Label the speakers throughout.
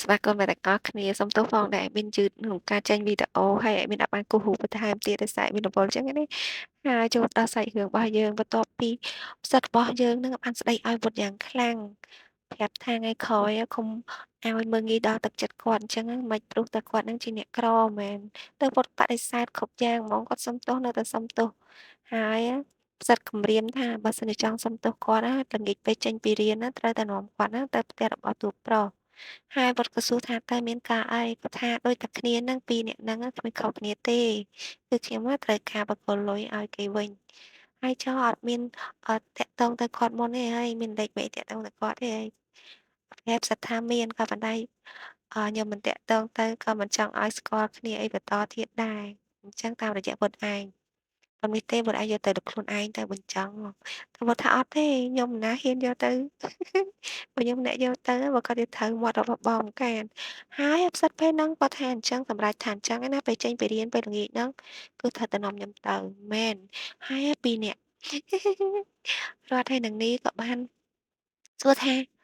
Speaker 1: ស្វាគមន៍អ្នកទាំងអស់គ្នាសូមទោសផងដែលមានយឺតក្នុងការចេញវីដេអូហើយមានដាក់បានគូសរូបបន្ថែមទៀតដោយសារមានរវល់អញ្ចឹងណាហើយចូលដល់សាច់រឿងរបស់យើងបន្ទាប់ពីផ្សិតរបស់យើងនឹងបានស្ដីឲ្យវុតយ៉ាងខ្លាំងប្រាប់ថាថ្ងៃក្រោយកុំឲ្យមើងងាយដល់ទឹកចិត្តគាត់អញ្ចឹងមិនព្រោះតែគាត់នឹងជាអ្នកក្រមែនទៅវុតបដិសេធគ្រប់យ៉ាងហ្មងគាត់សុំទោសនៅតែសុំទោសហើយផ្សិតគម្រាមថាបើសិនជាចង់សុំទោសគាត់ណាល្ងាចពេលចេញពីរៀនណាត្រូវតែនាំគាត់ណាទៅផ្ទះរបស់ទូប្រុស ហើយគាត់ក៏សួរថាតើមានការអីគាត់ថាដូចតែគ្នាហ្នឹងពីរនាក់ហ្នឹងគ្មានខុសគ្នាទេគឺខ្ញុំត្រូវការបកគលលុយឲ្យគេវិញហើយចុះអត់មានតាក់ទងទៅគាត់មុនទេហើយមានលេខមេតាក់ទងទៅគាត់ទេហើយប្រាប់សិតថាមានក៏ប៉ុន្តែខ្ញុំមិនតាក់ទងទៅក៏មិនចង់ឲ្យស្គាល់គ្នាអីបន្តទៀតដែរអញ្ចឹងតាមរយៈបុតឯង អត់មានទេបុតឯងយកទៅលើខ្លួនឯងទៅបញ្ចង់តែបុតថាអត់ទេខ្ញុំមិនណាហ៊ានយកទៅបើខ្ញុំអ្នកយកទៅបើគាត់ទៅត្រូវមាត់របស់បងម្កានហើយផ្សិតពេលហ្នឹងគាត់ថាអញ្ចឹងសម្រាប់ថាអញ្ចឹងឯណាពេលចេញពីរៀនពេលល្ងាចហ្នឹងគឺត្រូវតែនាំខ្ញុំទៅមែនហើយពីរនាក់រត់ហើយនឹងនេះក៏បានសួរថា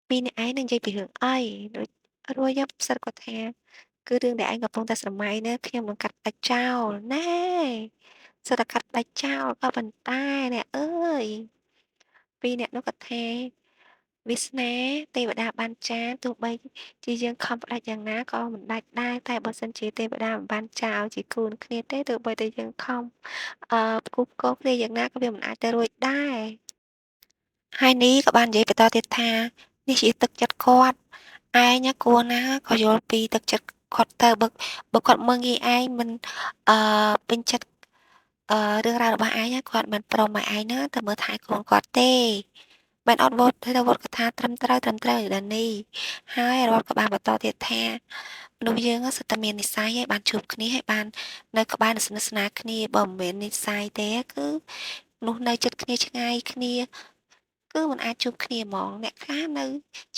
Speaker 1: ពីរនាក់ឯងនឹងនិយាយពីរឿងអីដូចរួចផ្សិតគាត់ថាគឺរឿងដែលឯងកំពុងតែស្រមៃណាខ្ញុំនឹងកាត់ផ្តាច់ចោលណែ សិតតែកាត់ផ្តាច់ចោលក៏ប៉ុន្តែអ្នកអើយពីរនាក់នោះក៏ថាវាសនាទេវតាបានចារទោះបីជាយើងខំផ្តាច់យ៉ាងណាក៏មិនដាច់ដែរតែបើសិនជាទេវតាមិនបានចារឲ្យជាគូនឹងគ្នាទេទោះបីតែយើងខំផ្គូផ្គងគ្នាយ៉ាងណាក៏វាមិនអាចទៅរួចដែរហើយនេះក៏បាននិយាយបន្តទៀតថានេះជាទឹកចិត្តគាត់ឯងគួរណាក៏យល់ពីទឹកចិត្តគាត់ទៅបើគាត់មើលងាយឯងមិនពេញចិត្តរឿងរ៉ាវរបស់ឯងគាត់មិនព្រមឲ្យឯងណាទៅមើលថែកូនគាត់ទេមិនអត់វត្តទៅវត្តកថាត្រឹមត្រូវដល់នេះហើយរដ្ឋក៏បានបន្តទៀតថាមនុស្សយើងសុទ្ធតែមាននិស្ស័យហើយបានជួបគ្នាហើយបាននៅក្បែរស្និទ្ធស្នាលគ្នាបើមិនមាននិស្ស័យទេគឺមនុស្សនៅចិត្តគ្នាឆ្ងាយគ្នាគឺមិនអាចជួបគ្នាហ្មងអ្នកខ្លះនៅ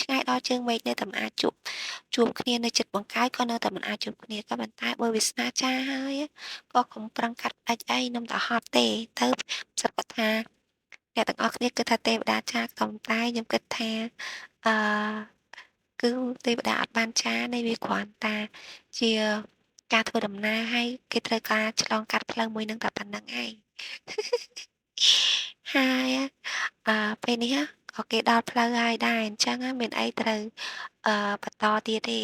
Speaker 1: ឆ្ងាយដល់ជើងមេឃនៅតែមិនអាចជួបគ្នានៅចិត្តបង្កើតក៏នៅតែមិនអាចជួបគ្នាក៏ប៉ុន្តែបើវាសនាចារហើយក៏កុំប្រឹងកាត់ផ្ដាច់អីនំទៅហត់ទេទៅសិតគាត់ថាអ្នកទាំងអស់គ្នាគិតថាទេវតាចារក៏តែខ្ញុំគិតថាអឺគឺទេវតាអត់បានចារនៃវាគ្រាន់តែជាការធ្វើដំណើរឲ្យគេត្រូវការឆ្លងកាត់ផ្លូវមួយនឹងតែប៉ុណ្្នឹងឯងហើយពេលនេះក៏គេដល់ផ្លូវហើយដែរអញ្ចឹងមានអីត្រូវបន្តទៀតទេ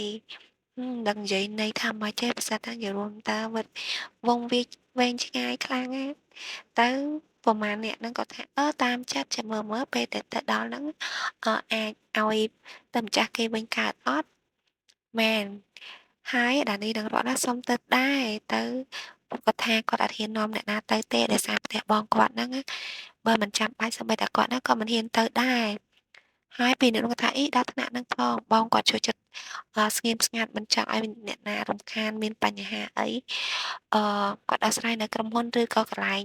Speaker 1: ដឹងនិយាយន័យថាម៉េចទេប្រសិនថានិយាយរួមតើវិតវងវាវែងឆ្ងាយខ្លាំងណាទៅប្រហែលអ្នកហ្នឹងក៏ថាតាមចិត្តចាំមើលពេលទៅដល់ហ្នឹងអាចឲ្យទៅម្ចាស់គេវិញកើតអត់មែនហើយដានីនឹងរត់ណាសុំទៅដែរទៅគាត់ថាគាត់អត់ហ៊ាននាំអ្នកណាទៅទេដោយសារផ្ទះបងគាត់ហ្នឹងបើមិនចាំបាច់សូម្បីតែគាត់ណាក៏មិនហ៊ានទៅដែរហើយពីអ្នកនោះក៏ថាអីដល់ថ្នាក់ហ្នឹងផងបងគាត់ចូលចិត្តស្ងៀមស្ងាត់មិនចង់ឲ្យអ្នកណារំខានមានបញ្ហាអីអឺគាត់អាស្រ័យនៅក្រុមហ៊ុនឬក៏កន្លែង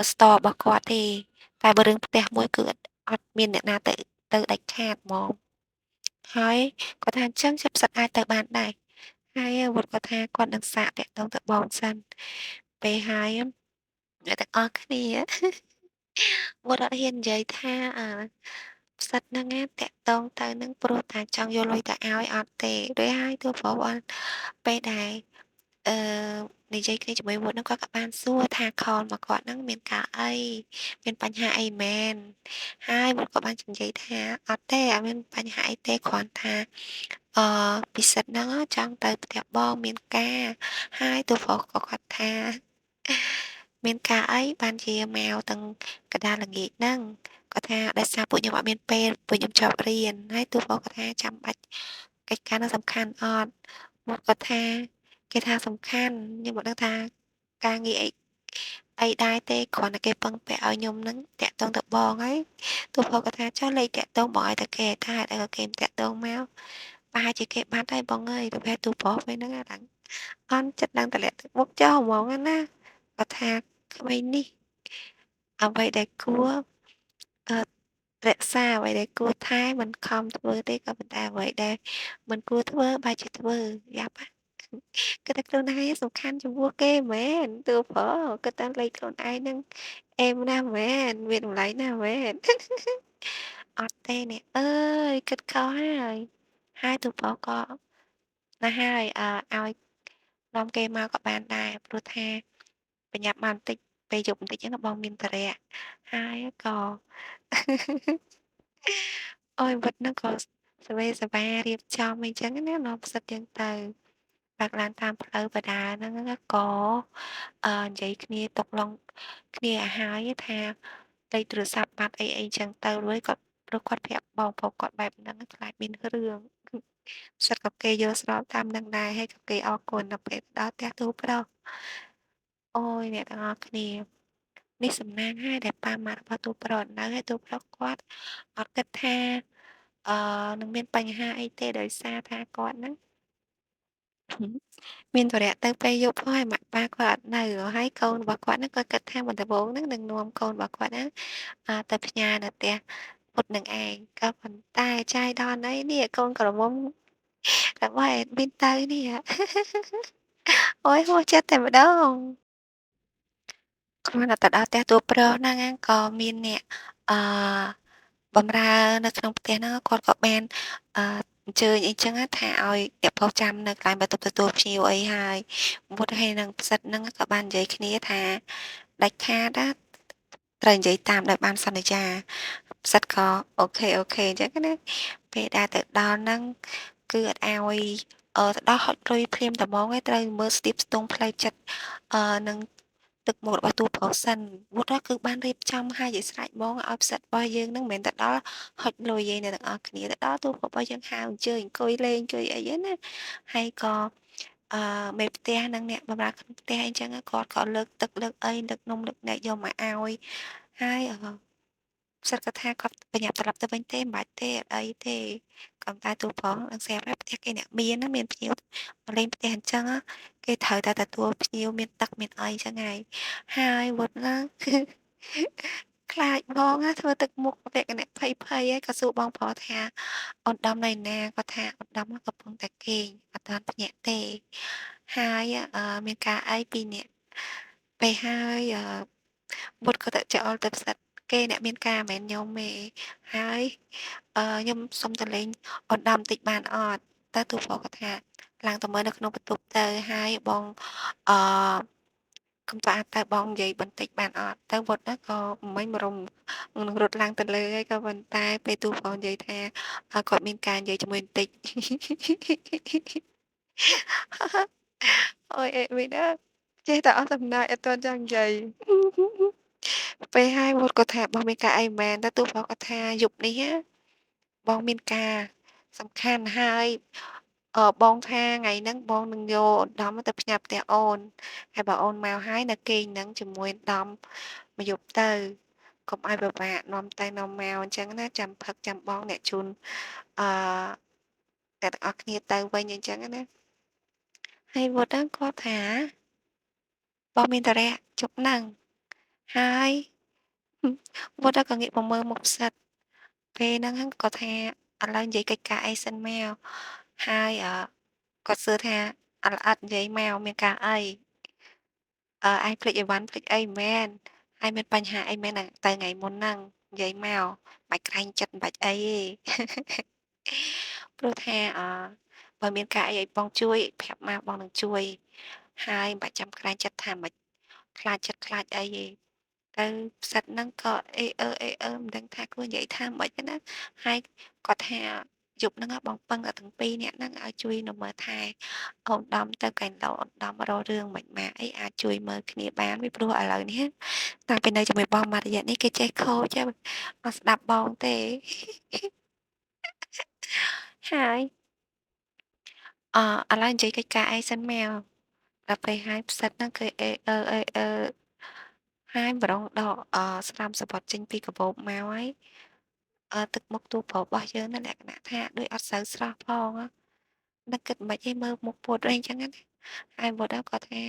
Speaker 1: store របស់គាត់ទេតែបើរឿងផ្ទះមួយគឺអត់មានអ្នកណាទៅដាច់ខាតហ្មងហើយគាត់ថាអញ្ចឹងជាផ្សិតអាចទៅបានដែរហើយវត្តគាត់ថាគាត់នឹងសាកតាក់ទងទៅបងសិនពេលហើយអ្នកទាំងអស់គ្នាវត្តអត់ហ៊ាននិយាយថាផ្សិតហ្នឹងតាក់ទងទៅនឹងព្រោះតែចង់យកលុយទៅឲ្យអត់ទេដូចហើយទោះប្រុសអត់ពេលដែលអឺនិយាយគ្នាជាមួយវត្តហ្នឹងគាត់ក៏បានសួរថាខលមកគាត់ហ្នឹងមានការអីមានបញ្ហាអីមែនហើយវត្តក៏បាននិយាយថាអត់ទេអត់មានបញ្ហាអីទេគ្រាន់ថាអឺពិសិដ្ឋហ្នឹងចង់ទៅផ្ទះបងមានការហើយទូប្រុសក៏គាត់ថាមានការអីបានជាមកទាំងកណ្ដាលល្ងាចហ្នឹងគាត់ថាដោយសារពួកខ្ញុំអត់មានពេលពួកខ្ញុំជាប់រៀនហើយទូប្រុសគាត់ថាចាំបាច់កិច្ចការនោះសំខាន់អត់មកគាត់ថាគេថាសំខាន់ខ្ញុំមិនដឹងថាការងារអីដែរទេគ្រាន់តែគេពឹងពាក់ឲ្យខ្ញុំហ្នឹងតាក់ទងទៅបងហើយទូប្រុសគាត់ថាចុះលេខតាក់ទងបងឲ្យតែគេថាហេតុអីក៏គេមិនតាក់ទងមកប្រហែលជាគេបានដែរបងអើយទៅពេលទូប្រុសពេលហ្នឹងហ្នឹងអន់ចិត្តដឹងតម្លាក់ទឹកមុខចោលហ្មងណាគាត់ថាក្មេងនេះអ្វីដែលគួរអឺរក្សាអ្វីដែលគួរថែមិនខំធ្វើទេក៏ប៉ុន្តែអ្វីដែលមិនគួរធ្វើបែរជាធ្វើយ៉ាប់គិតតែខ្លួនឯងសំខាន់ចំពោះគេមែនទូប្រុសគិតតែលេខខ្លួនឯងហ្នឹងអេមណាស់មែនមានតម្លៃណាស់មែនអត់ទេអ្នកអើយគិតខុសហើយ ហើយទូប្រុសក៏ណាស់ហើយឲ្យនាំគេមកក៏បានដែរព្រោះថាប្រញាប់មកបន្តិចពេលយប់បន្តិចហ្នឹងបងមានតារៈហើយក៏អូយវិតហ្នឹងក៏សវេសវារៀបចំអីចឹងណានាំផ្សិតចឹងទៅបើកឡានតាមផ្លូវបដាហ្នឹងណាក៏និយាយគ្នាຕົកឡងគ្នាឲ្យហើយថាលេខទូរស័ព្ទបាត់អីអីចឹងទៅរួចគាត់ព្រោះគាត់ប្រាប់បងប្រុសគាត់បែបហ្នឹងខ្លាចមានរឿងផ្សិតក៏គេយល់ស្របតាមនឹងដែរហើយក៏គេអរគុណដល់ពេលដល់ផ្ទះទូប្រុសអូយអ្នកទាំងអស់គ្នានេះសំណាងហើយដែលប៉ាម៉ាក់របស់ទូប្រុសនៅហើយទូប្រុសគាត់អត់គិតថាអឺនឹងមានបញ្ហាអីទេដោយសារថាគាត់ហ្នឹងមានធុរៈទៅពេលយប់ហើយម៉ាក់ប៉ាគាត់អត់នៅហើយកូនរបស់គាត់ហ្នឹងក៏គិតថាបន្តិចបងហ្នឹងនឹងនាំកូនរបស់គាត់ហ្នឹងទៅផ្ញើនៅផ្ទះពុតនឹងឯងក៏ប៉ុន្តែចាយដល់ណីនេះកូនក្រមុំរបស់អេដមីនទៅនេះអូយហួសចិត្តតែម្ដងគ្រាន់តែទៅដល់ផ្ទះតួប្រុសហ្នឹងក៏មានអ្នកអឺបម្រើនៅក្នុងផ្ទះហ្នឹងគាត់ក៏បានអឺអញ្ជើញអីចឹងថាឲ្យអ្នកប្រុសចាំនៅកន្លែងបន្ទប់ទទួលភ្ញៀវអីហើយមុតហើយនឹងផ្សិតហ្នឹងក៏បាននិយាយគ្នាថាដាច់ខាតណាត្រូវនិយាយតាមដែលបានសន្យាផ្សិតក៏អូខេអូខេអញ្ចឹងណាពេលដែលទៅដល់ហ្នឹងគឺអត់ឲ្យទៅដល់ហុចលុយភ្លាមតែហ្មងឯងត្រូវមើលស្ទាបស្ទង់ផ្លូវចិត្តនឹងទឹកមុខរបស់តួប្រុសសិនមុតគឺបានរៀបចំហើយជាស្រេចហ្មងឲ្យផ្សិតរបស់យើងនឹងមិនមែនទៅដល់ហុចលុយឯងអ្នកទាំងអស់គ្នាទៅដល់តួប្រុសរបស់យើងហៅអញ្ជើញអង្គុយលេងអង្គុយអីហ្នឹងណាហើយក៏អឺមេផ្ទះនិងអ្នកបម្រើក្នុងផ្ទះអីចឹងគាត់ក៏លើកទឹកលើកអីលើកនំលើកអ្នកយកមកឲ្យហើយផ្សិតគាត់ថាគាត់បញ្ញាប់ត្រឡប់ទៅវិញទេមិនបាច់ទេអត់អីទេក៏តែតួប្រុសនឹងស្រាប់ហើយផ្ទះគេអ្នកមានណាមានភ្ញៀវមកលេងផ្ទះអញ្ចឹងគេត្រូវតែទទួលភ្ញៀវមានទឹកមានអីចឹងហើយវត្តណាខ្លាចបងណាធ្វើទឹកមុខពាក់កណ្ដភ័យភ័យហើយក៏សួរបងប្រុសថាអូនដំណៃណាគាត់ថាអូនដំកំពុងតែគេងអត់ទាន់ភ្ញាក់ទេហើយមានការអីពីរនាក់ពេលហើយបុត្រក៏ទៅចោលទៅផ្សិតគេអ្នកមានការមិនមែនខ្ញុំទេហើយខ្ញុំសុំទៅលេងអូនដំបន្តិចបានអត់តើទូប្រុសគាត់ថាឡើងទៅមើលនៅក្នុងបន្ទប់ទៅហើយបងអឺកុំផ្អាកទៅបងនិយាយបន្តិចបានអត់ទៅវត្តហ្នឹងក៏មិញមករំនឹងរត់ឡើងទៅលើហើយក៏ប៉ុន្តែពេលទូប្រុសនិយាយថាគាត់មានការនិយាយជាមួយបន្តិចអូយអេមីណាចេះតែអស់សំណាយអត់ទាន់ចង់និយាយពេលហើយវត្តគាត់ថាបងមានការអីមែនតែទូប្រុសគាត់ថាយប់នេះបងមានការសំខាន់ហើយបងថាថ្ងៃហ្នឹងបងនឹងយកឧត្តមទៅផ្ញើផ្ទះអូនហើយបើអូនមកហើយនៅគេងហ្នឹងជាមួយឧត្តមមួយយប់ទៅកុំឲ្យពិបាកនាំទៅនាំមកអញ្ចឹងណាចាំផឹកចាំបងអ្នកជូនអឺអ្នកទាំងអស់គ្នាទៅវិញអញ្ចឹងណាហើយវត្តហ្នឹងគាត់ថាបងមានតារៈជប់ហ្នឹងហើយវត្តហ្នឹងក៏ងាកមកមើលមុខផ្សិតពេលហ្នឹងគាត់ថាឥឡូវនិយាយកិច្ចការអីសិនមកហើយគាត់សួរថាអត់ល្អិតនិយាយមកមានការអីឯងភ្លេចអីវ៉ាន់ភ្លេចអីមែនហើយមានបញ្ហាអីមែនទៅថ្ងៃមុនហ្នឹងនិយាយមកបាច់ក្រែងចិត្តមិនបាច់អីទេព្រោះថាបើមានការអីឲ្យបងជួយប្រាប់មកបងនឹងជួយហើយមិនបាច់ចាំក្រែងចិត្តថាមិនខ្លាចចិត្តខ្លាចអីទេទៅផ្សិតហ្នឹងក៏អេមិនដឹងថាគួរនិយាយថាម៉េចទេណាហើយគាត់ថាយប់ហ្នឹងបងពឹងតែទាំងពីរនាក់ហ្នឹងឲ្យជួយនៅមើលថែអូនដំទៅកែងឡោអូនដំរករឿងមិនម៉ាក់អីអាចជួយមើលគ្នាបានពីព្រោះឥឡូវនេះតាំងពីនៅជាមួយបងមករយៈនេះគេចេះខូចអត់ស្ដាប់បងទេហើយឥឡូវនិយាយកិច្ចការអីសិនមកដល់ពេលហើយផ្សិតហ្នឹងគឺអេហើយម្ដងដកស្រាមសបុតចេញពីកាបូបមកហើយទឹកមុខតួប្រុសរបស់យើងហ្នឹងលក្ខណៈថាដូចអត់សូវស្រស់ផងនឹកគិតមិនឯងមើលមុខពុតវិញអញ្ចឹងណាហើយមុតហ្នឹងគាត់ថា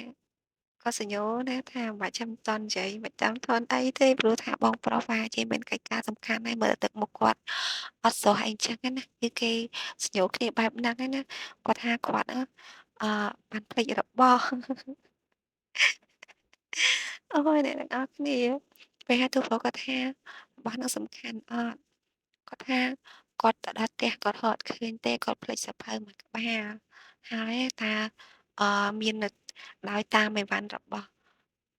Speaker 1: គាត់សញ្ញោណាថាមិនបាច់ចាំតន់និយាយមិនចាំធន់អីទេព្រោះថាបងប្រុសប្រហែលជាមានកិច្ចការសំខាន់ហើយមើលទឹកមុខគាត់អត់ស្រស់អីអញ្ចឹងណាគឺគេសញ្ញោគ្នាបែបហ្នឹងឯណាគាត់ថាគាត់បានភ្លេចរបស់អូយអ្នកទាំងអស់គ្នាពេលហើយទូប្រុសគាត់ថារបស់នោះសំខាន់អត់គាត់ថា គាត់ទៅដល់ផ្ទះគាត់ហត់ឃើញទេគាត់ភ្លេចសៀវភៅមួយក្បាលហើយតាមាននៅដោយតាមអីវ៉ាន់របស់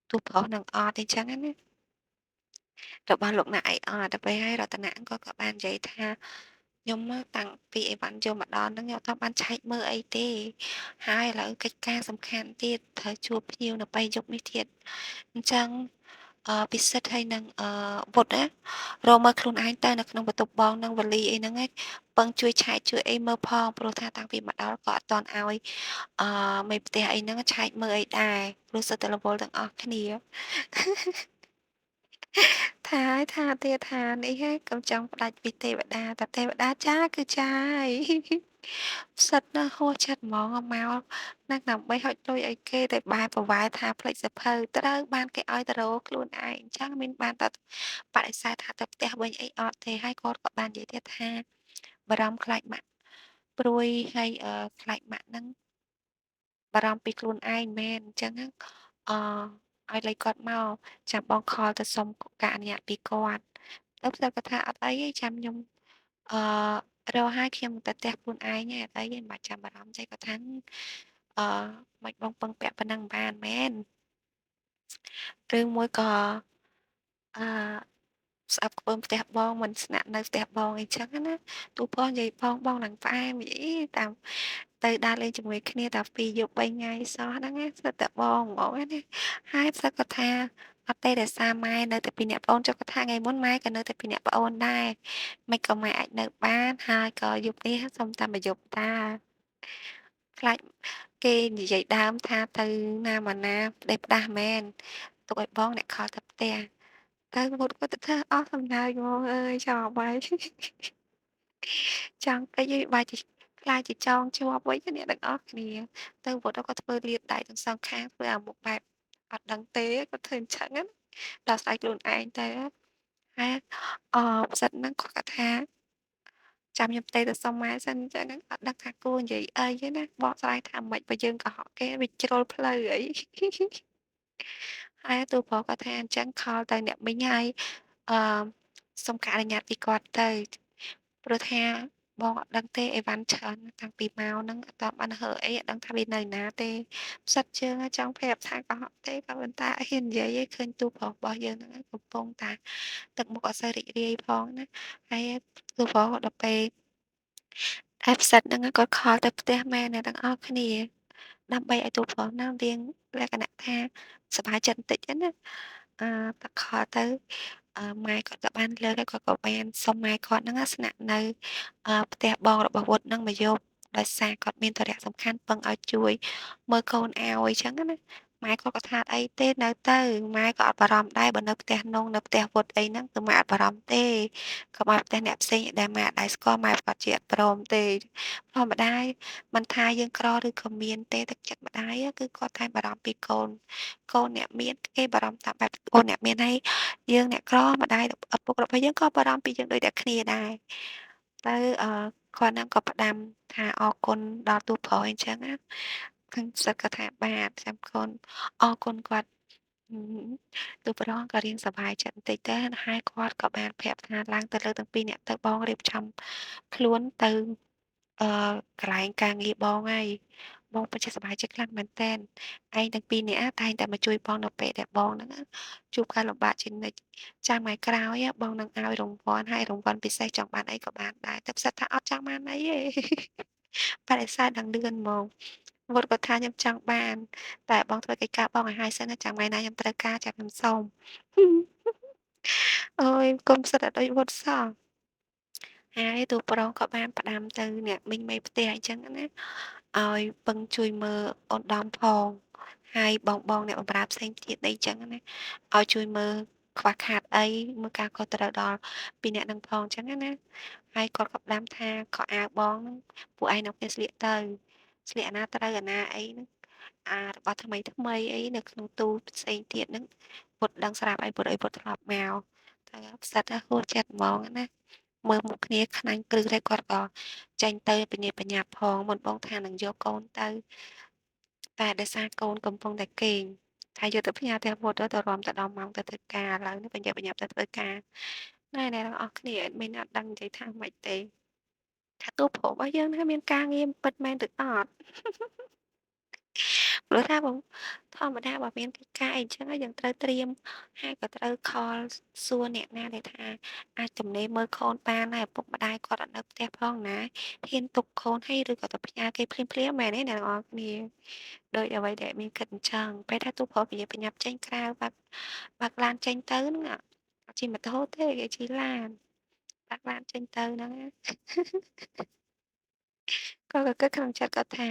Speaker 1: ទូប្រុសនឹងអត់អីចឹងណារបស់លោកណាក់អីអត់ទៅពេលហើយរតនៈក៏បាននិយាយថាខ្ញុំតាំងពីអីវ៉ាន់ចូលមកដល់ហ្នឹងខ្ញុំអត់បានឆែកមើលអីទេហើយឥឡូវកិច្ចការសំខាន់ទៀតត្រូវជួបភ្ញៀវនៅពេលយប់នេះទៀតអញ្ចឹងពិសិដ្ឋហើយនឹងវុឌ្ឍណារកមើលខ្លួនឯងទៅនៅក្នុងបន្ទប់បងនឹងវលីអីហ្នឹងឯងពឹងជួយឆែកជួយអីមើលផងព្រោះថាតាំងពីមកដល់ក៏អត់តន់ឲ្យមេផ្ទះអីហ្នឹងឆែកមើលអីដែរព្រោះសិតតែរវល់ទាំងអស់គ្នាថាហើយថាទៀតថានេះហេកុំចង់ផ្ដាច់ពីទេវតាតែទេវតាចាគឺចាហើយផ្សិតណាស់ហួសចិត្តហ្មងមកនឹងដើម្បីហុចលុយឲ្យគេតែបែរប្រវែថាផ្លេចសៀវភៅត្រូវបានគេឲ្យទៅរកខ្លួនឯងអញ្ចឹងមានបានតែបដិសេធថាទៅផ្ទះវិញអីអត់ទេហើយគាត់ក៏បាននិយាយទៀតថាបារម្ភខ្លាចម៉ាក់ព្រួយហើយខ្លាចម៉ាក់ហ្នឹងបារម្ភពីខ្លួនឯងមែនអញ្ចឹងអឲ្យលេខគាត់មកចាំបងខលទៅសុំការអនុញ្ញាតពីគាត់ទៅផ្ទះគាត់ថាអត់អីទេចាំខ្ញុំអរកឲ្យខ្ញុំទៅផ្ទះខ្លួនឯងឯងអត់អីទេមិនបាច់ចាំបារម្ភទេគាត់ថាអឺមិនបងពឹងពាក់ប៉ុណ្ណឹងបានមែនឬមួយក៏អឺស្អប់ខ្ពើមផ្ទះបងមិនស្នាក់នៅផ្ទះបងអីចឹងណាទូផងនិយាយបងនឹងផ្អែមអីតាមទៅដើរលេងជាមួយគ្នាតែ2យប់3ថ្ងៃសោះហ្នឹងណាស្ទើរតែបងហ្មងណាហើយផ្សឹកក៏ថាអត់ទេដោយសារម៉ែនៅតែពីរនាក់ប្អូនចុះក៏ថាថ្ងៃមុនម៉ែក៏នៅតែពីរនាក់ប្អូនដែរមិនក៏ម៉ែអាចនៅបានហើយក៏យប់នេះសុំតែមួយយប់តាខ្លាចគេនិយាយដើមថាទៅណាមកណាប្តេជ្ញាផ្ដាស់មែនទុកឲ្យបងអ្នកខលទៅផ្ទះទៅមុតគាត់ទៅថាអស់សំណើចហ្មងអើយចង់បាយចង់តិចឯងបាយជាខ្លាចជាចងជាប់វិញអ្នកទាំងអស់គ្នាទៅវត្តក៏ធ្វើលាតដៃទាំងសងខាងធ្វើអាមុខបែបអត់ដឹងទេគាត់ធ្វើអញ្ចឹងណាដោះស្រាយខ្លួនឯងទៅហើយផ្សិតហ្នឹងគាត់ក៏ថាចាំខ្ញុំផ្ទេរទៅសុំម៉ែសិនអញ្ចឹងហ្នឹងអត់ដឹងថាគួរនិយាយអីទេណាបកស្រាយថាម៉េចបើយើងកុហកគេវាជ្រុលផ្លូវអីហើយទូប្រុសក៏ថាអញ្ចឹងខលទៅអ្នកមីងហើយអឺសុំការអនុញ្ញាតពីគាត់ទៅព្រោះថាបងអត់ដឹងទេអីវ៉ាន់ច្រើនតាំងពីមកហ្នឹងអត់ទាន់បានហើអីអត់ដឹងថាវានៅណាទេផ្សិតជើងចង់ប្រាប់ថាកុហកទេក៏ប៉ុន្តែអត់ហ៊ាននិយាយឯងឃើញទូប្រុសរបស់យើងហ្នឹងកំពុងតែទឹកមុខអត់សូវរីករាយផងណាហើយទូប្រុសដល់ពេលតែផ្សិតហ្នឹងគាត់ខលទៅផ្ទះម៉ែអ្នកទាំងអស់គ្នាដើម្បីឲ្យទូប្រុសហ្នឹងរៀងលក្ខណៈថាសប្បាយចិត្តបន្តិចណាតែខលទៅម៉ែគាត់ក៏បានលើកហើយគាត់ក៏បានសុំម៉ែគាត់ហ្នឹងស្នាក់នៅផ្ទះបងរបស់វុឌ្ឍហ្នឹងមួយយប់ដោយសារគាត់មានธุរៈសំខាន់ពឹងឲ្យជួយមើលកូនឲ្យអញ្ចឹងណាម៉ែគាត់ក៏ថាអីទេនៅទៅម៉ែក៏អត់បារម្ភដែរបើនៅផ្ទះនងនៅផ្ទះវុឌ្ឍអីហ្នឹងគឺម៉ែអត់បារម្ភទេក៏មកផ្ទះអ្នកផ្សេងដែលម៉ែអត់ដែរស្គាល់ម៉ែគាត់ជាអត់ព្រមទេធម្មតាមិនថាយើងក្រឬក៏មានទេទឹកចិត្តម្ដាយគឺគាត់តែបារម្ភពីកូនអ្នកមានគេបារម្ភតាមបែបកូនអ្នកមានហើយយើងអ្នកក្រម្ដាយឪពុករបស់យើងក៏បារម្ភពីយើងដូចតែគ្នាដែរទៅគាត់ហ្នឹងក៏ផ្ដាំថាអរគុណដល់ទូប្រុសអញ្ចឹងណាឃើញសឹកក៏ថាបាទចាំកូនអរគុណគាត់ទូប្រុសក៏រៀងសប្បាយចិត្តបន្តិចទៅហើយគាត់ក៏បានប្រាប់ថាឡើងទៅលើទាំងពីរនាក់ទៅបងរៀបចំខ្លួនទៅអឺកន្លែងការងារបងហើយបងពិតជាសប្បាយចិត្តខ្លាំងមែនទែនឯងទាំងពីរនាក់តែងតែមកជួយបងនៅពេលដែលបងហ្នឹងជួបការលំបាកជានិច្ចចាំថ្ងៃក្រោយបងនឹងឲ្យរង្វាន់ហើយរង្វាន់ពិសេសចង់បានអីក៏បានដែរតែផ្សិតថាអត់ចង់បានអីទេបដិសេធដល់លឿនហ្មងវត្តគាត់ថាខ្ញុំចង់បានតែបងធ្វើកិច្ចការបងឲ្យហើយសិនណាចាំថ្ងៃណាខ្ញុំត្រូវការចាំខ្ញុំសុំអើយកុំផ្សិតឲ្យដូចវត្តសោះហើយទូប្រុសក៏បានផ្ដាំទៅអ្នកមីងមេផ្ទះអញ្ចឹងណាឲ្យពឹងជួយមើលអូនដំផងហើយបងអ្នកបម្រើផ្សេងទៀតអីចឹងណាឲ្យជួយមើលខ្វះខាតអីមើលការខុសត្រូវដល់ពីអ្នកនឹងផងចឹងណាហើយគាត់ក៏ផ្ដាំថាខោអាវបងហ្នឹងពួកឯងនៅគ្នាស្លៀកទៅស្លៀកអាណាត្រូវអាណាអីហ្នឹងរបស់ថ្មីថ្មីអីនៅក្នុងទូផ្សេងទៀតហ្នឹងពុតដឹងស្រាប់អីពុតអីពុតធ្លាប់មកតែផ្សិតហួសចិត្តហ្មងណាមើលមុខគ្នាខ្នាញ់គ្រឹះហើយគាត់ក៏ចេញទៅបញ្ញាបញ្ញាប់ផងមុនបងថានឹងយកកូនទៅតែដោយសារកូនកំពុងតែគេងថាយកទៅផ្ញើផ្ទះវត្តទៅរំទៅដល់ម៉ោងទៅធ្វើការឥឡូវនេះបញ្ញាបញ្ញាប់ទៅធ្វើការណែអ្នកទាំងអស់គ្នាអត់មានអត់ដឹងនិយាយថាម៉េចទេ ថាតួប្រុសរបស់យើងហ្នឹងមានការងារពិតមែនឬអត់ព្រោះថាបងធម្មតាបើមានកិច្ចការអីចឹងយើងត្រូវត្រៀមហើយក៏ត្រូវខលសួរអ្នកណាដែលថាអាចទំនេរមើលកូនបានហើយឪពុកម្ដាយគាត់អត់នៅផ្ទះផងណាហ៊ានទុកកូនឲ្យឬក៏ទៅផ្ញើគេភ្លាមៗមែនទេអ្នកនរគ្នាដោយអ្វីដែលមានគិតអញ្ចឹងពេលថាទូប្រុសប្រញាប់ប្រញាប់ចេញក្រៅបើកឡានចេញទៅហ្នឹងអត់ជិះម៉ូតូទេគេជិះឡានបើកឡានចេញទៅហ្នឹងគាត់ក៏គិតក្នុងចិត្តគាត់ថា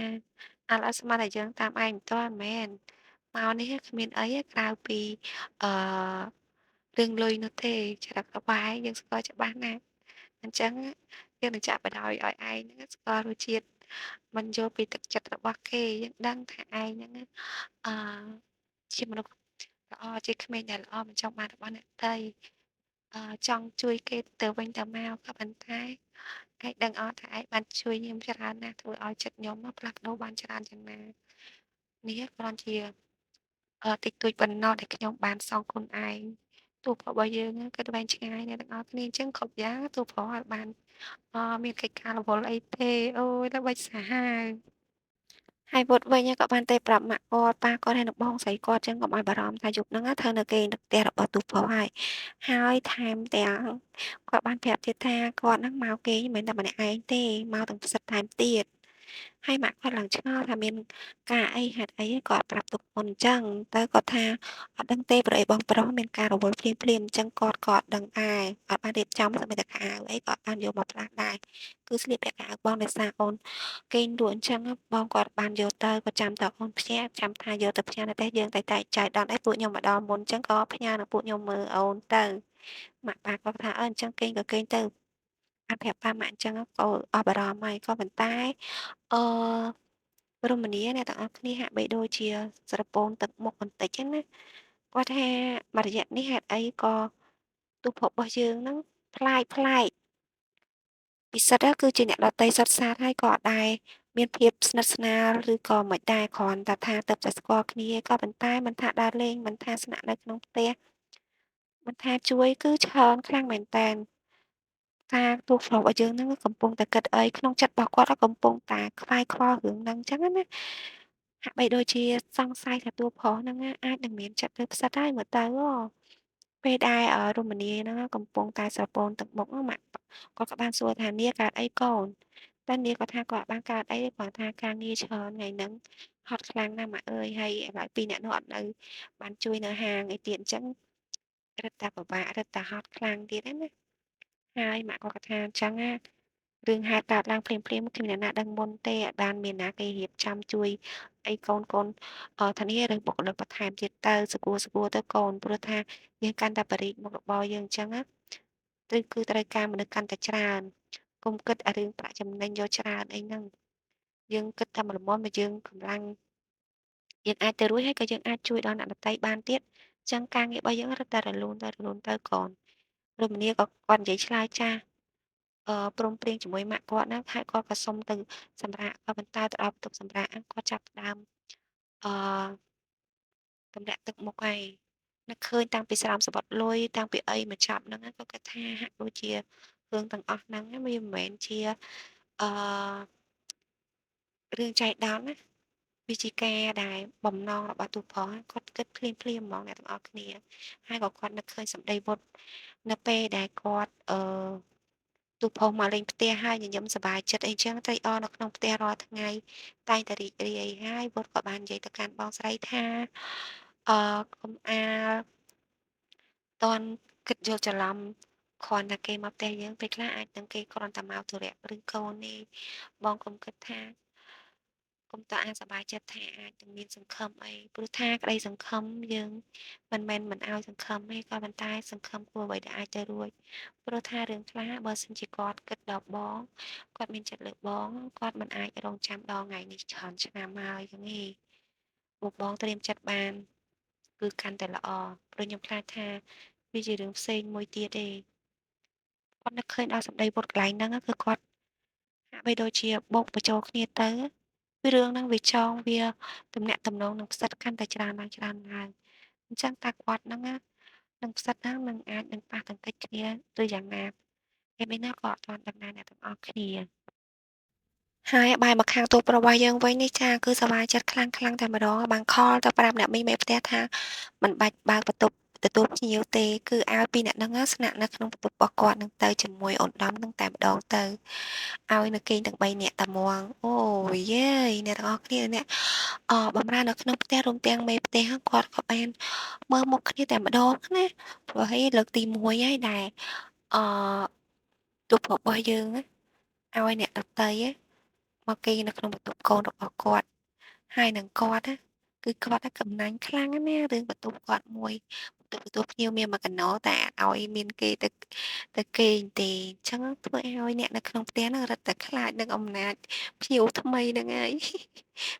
Speaker 1: ឥឡូវស្មានតែយើងតាមឯងមិនទាន់មែនមកនេះគ្មានអីក្រៅពីអឺរឿងលុយនោះទេចរិតរបស់ឯងយើងស្គាល់ច្បាស់ណាស់អញ្ចឹងយើងនឹងចាក់បដ ாய் ឲ្យឯងហ្នឹងស្គាល់រសជាតិមិនយល់ពីទឹកចិត្តរបស់គេយើងដឹងថាឯងហ្នឹងអឺជាមនុស្សល្អជាក្មេងដែលល្អមិនចង់បានរបស់អ្នកដទៃចង់ជួយគេទៅវិញទៅមកក៏ប៉ុន្តែឯងដឹងអត់ថាឯងបានជួយខ្ញុំច្រើនណាស់ធ្វើឲ្យចិត្តខ្ញុំផ្លាស់ប្ដូរបានច្រើនយ៉ាងណានេះគ្រាន់ជាតិចតួចប៉ុណ្ណោះដែលខ្ញុំបានសងគុណឯងទោះរបស់យើងគឺវែងឆ្ងាយអ្នកទាំងអស់គ្នាអញ្ចឹងគ្រប់យ៉ាងទោះព្រោះឲ្យបានមានកិច្ចការរវល់អីទេអូយល្បិចសាហាវហើយវត្តវិញក៏បានទៅប្រាប់ម៉ាក់គាត់ប៉ាគាត់ហើយនិងបងស្រីគាត់ចឹងកុំឲ្យបារម្ភថាយប់ហ្នឹងធ្វើនៅគេនៅផ្ទះរបស់ទូប្រុសហើយថែមទាំងគាត់បានប្រាប់ទៀតថាគាត់ហ្នឹងមកគេមិនមែនតែម្នាក់ឯងទេមកទាំងផ្សិតថែមទៀតហើយម៉ាក់គាត់ឡើងឆ្ងល់ថាមានការអីហេតុអីគាត់ប្រាប់ទុកមុនអញ្ចឹងទៅគាត់ថាអត់ដឹងទេព្រោះអីបងប្រុសមានការរវល់ភ្លាមៗអញ្ចឹងគាត់ក៏អត់ដឹងដែរអត់បានរៀបចំស្បែកតខោអីក៏អត់បានយកមកផ្លាស់ដែរគឺស្លៀកពាក់ខោបងដោយសារអូនគេងលក់អញ្ចឹងបងគាត់បានយកទៅគាត់ចាំតអូនផ្ញើចាំថាយកទៅផ្ញើនៅផ្ទះយើងតែចែកដល់ឯពួកខ្ញុំមកដល់មុនអញ្ចឹងក៏ផ្ញើនៅពួកខ្ញុំមើលអូនទៅម៉ាក់ប៉ាគាត់ថាអញ្ចឹងគេងក៏គេងទៅអាប្រាប់ប៉ាម៉ាក់អញ្ចឹងក៏អស់បារម្ភហើយក៏ប៉ុន្តែអឺរមនាអ្នកទាំងអស់គ្នាហាក់បីដូចជាស្រពោនទឹកមុខបន្តិចហ្នឹងណាគាត់ថាមួយរយៈនេះហេតុអីក៏ទូប្រុសរបស់យើងហ្នឹងប្លែកពិសិដ្ឋគឺជាអ្នកដទៃសុទ្ធសាធហើយក៏អត់ដែលមានភាពស្និទ្ធស្នាលឬក៏មិនដែរគ្រាន់តែថាទើបតែស្គាល់គ្នាក៏ប៉ុន្តែមិនថាដើរលេងមិនថាស្នាក់នៅក្នុងផ្ទះមិនថាជួយគឺច្រើនខ្លាំងមែនតើថាទូប្រុសរបស់យើងហ្នឹងកំពុងតែគិតអីក្នុងចិត្តរបស់គាត់កំពុងតែខ្វាយខ្វល់រឿងហ្នឹងអញ្ចឹងណាហាក់បីដូចជាសង្ស័យថាតួប្រុសហ្នឹងអាចនឹងមានចិត្តលើផ្សិតហើយមើលទៅពេលដែលរមណីហ្នឹងកំពុងតែស្រពោនទឹកមុខម៉ាក់គាត់ក៏បានសួរថានាងកើតអីកូនតែនាងគាត់ថាគាត់អត់បានកើតអីទេគាត់ថាការងារច្រើនថ្ងៃហ្នឹងហត់ខ្លាំងណាស់ម៉ាក់អើយហើយឥឡូវពីរនាក់នោះអត់នៅបានជួយនៅហាងអីទៀតអញ្ចឹងរឹតតែពិបាករឹតតែហត់ខ្លាំងទៀតហ្នឹងណាហើយម៉ាក់គាត់ក៏ថាអញ្ចឹងណារឿងហេតុកើតឡើងភ្លាមៗគ្មានអ្នកណាដឹងមុនទេអត់បានមានណាគេរៀបចំជួយអីកូនធានាឬបុគ្គលិកបន្ថែមទៀតទៅស្គួរទៅកូនព្រោះថាយើងកាន់តែបរិច្មុខរបរយើងអញ្ចឹងណាគឺត្រូវការមនុស្សកាន់តែច្រើនកុំគិតអារឿងប្រាក់ចំណេញយកច្រើនអីហ្នឹងយើងគិតតែមួយល្មមយើងកម្លាំងយើងអាចទៅរួចហើយក៏យើងអាចជួយដល់អ្នកដទៃបានទៀតអញ្ចឹងការងាររបស់យើងរឹតតែរលូនទៅកូនរមនាក៏គាត់និយាយឆ្លើយចាស់ព្រមព្រៀងជាមួយម៉ាក់គាត់ណាហើយគាត់ក៏សុំទៅសម្រាកក៏ប៉ុន្តែទៅដល់បន្ទប់សម្រាកគាត់ចាប់ផ្ដើមអឺទម្លាក់ទឹកមុខហើយនឹកឃើញតាំងពីស្រោមសបុតលុយតាំងពីអីមកចាប់ហ្នឹងក៏គាត់ថាហាក់ដូចជារឿងទាំងអស់ហ្នឹងវាមិនមែនជាអឺរឿងចៃដន្យណាវាជាការដែលបំណងរបស់ទូប្រុសគាត់គិតភ្លាមហ្មងអ្នកទាំងអស់គ្នាហើយក៏គាត់នឹកឃើញសម្ដីបុត្រនៅពេលដែលគាត់ទូប្រុសមកលេងផ្ទះហើយញញឹមសប្បាយចិត្តអីចឹងត្រេកអរនៅក្នុងផ្ទះរាល់ថ្ងៃតែងតែរីករាយហើយបុត្រក៏បាននិយាយទៅកាន់បងស្រីថាកុំអាលតន់គិតយល់ច្រឡំគ្រាន់តែគេមកផ្ទះយើងពេលខ្លះអាចនឹងគេគ្រាន់តែមកទុរៈឬកូននេះបងកុំគិតថាកុំតើអាសប្បាយចិត្តថាអាចនឹងមានសង្ឃឹមអីព្រោះថាក្តីសង្ឃឹមយើងមិនមែនមិនឲ្យសង្ឃឹមទេក៏ប៉ុន្តែសង្ឃឹមគួរអ្វីដែលអាចទៅរួចព្រោះថារឿងខ្លះបើសិនជាគាត់គិតដល់បងគាត់មានចិត្តលើបងគាត់មិនអាចរងចាំដល់ថ្ងៃនេះច្រើនឆ្នាំហើយចឹងទេពួកបងត្រៀមចិត្តបានគឺកាន់តែល្អព្រោះខ្ញុំខ្លាចថាវាជារឿងផ្សេងមួយទៀតទេគាត់នឹកឃើញដល់សម្ដីបុត្រកន្លែងហ្នឹងគឺគាត់ហាក់បីដូចជាបូកបញ្ចូលគ្នាទៅវារឿងហ្នឹងវាចងវាទំនាក់ទំនងនឹងផ្សិតកាន់តែច្រើនឡើងអញ្ចឹងតើគាត់ហ្នឹងនឹងផ្សិតហ្នឹងនឹងអាចនឹងប៉ះទង្គិចគ្នាឬយ៉ាងណាពេលនេះណាក៏អត់ទាន់ដឹងដែរអ្នកទាំងអស់គ្នា ហើយបែរមកខាងតួប្រុសរបស់យើងវិញនេះចាគឺសប្បាយចិត្តខ្លាំងៗតែម្ដងបានខលទៅប្រាប់អ្នកមីមេផ្ទះថាមិនបាច់បើកបន្ទប់ទទួលភ្ញៀវទេគឺឲ្យពីរអ្នកហ្នឹងណាស្នាក់នៅក្នុងបន្ទប់របស់គាត់នឹងទៅជាមួយអូនដំនឹងតែម្ដងទៅឲ្យនៅគេងទាំង3នាក់តែហ្មងអូយេអ្នកទាំងអស់គ្នាអ្នកបម្រើនៅក្នុងផ្ទះរួមទាំងមេផ្ទះគាត់ក៏បានមើលមុខគ្នាតែម្ដងណាព្រោះឲ្យលើកទី1ហើយដែលអទូប្រុសរបស់យើងណាឲ្យអ្នកដទៃមកគេងនៅក្នុងបន្ទប់កូនរបស់គាត់ហើយនឹងគាត់ណាគឺគាត់ណាកំណាញ់ខ្លាំងណាស់រឿងបន្ទប់គាត់មួយបន្ទប់ភ្ញៀវមានមួយកណោតែឲ្យមានគេទៅគេងទេអញ្ចឹងធ្វើឲ្យអ្នកនៅក្នុងផ្ទះហ្នឹងរឹតតែខ្លាចនឹងអំណាចភ្ញៀវថ្មីហ្នឹងហើយ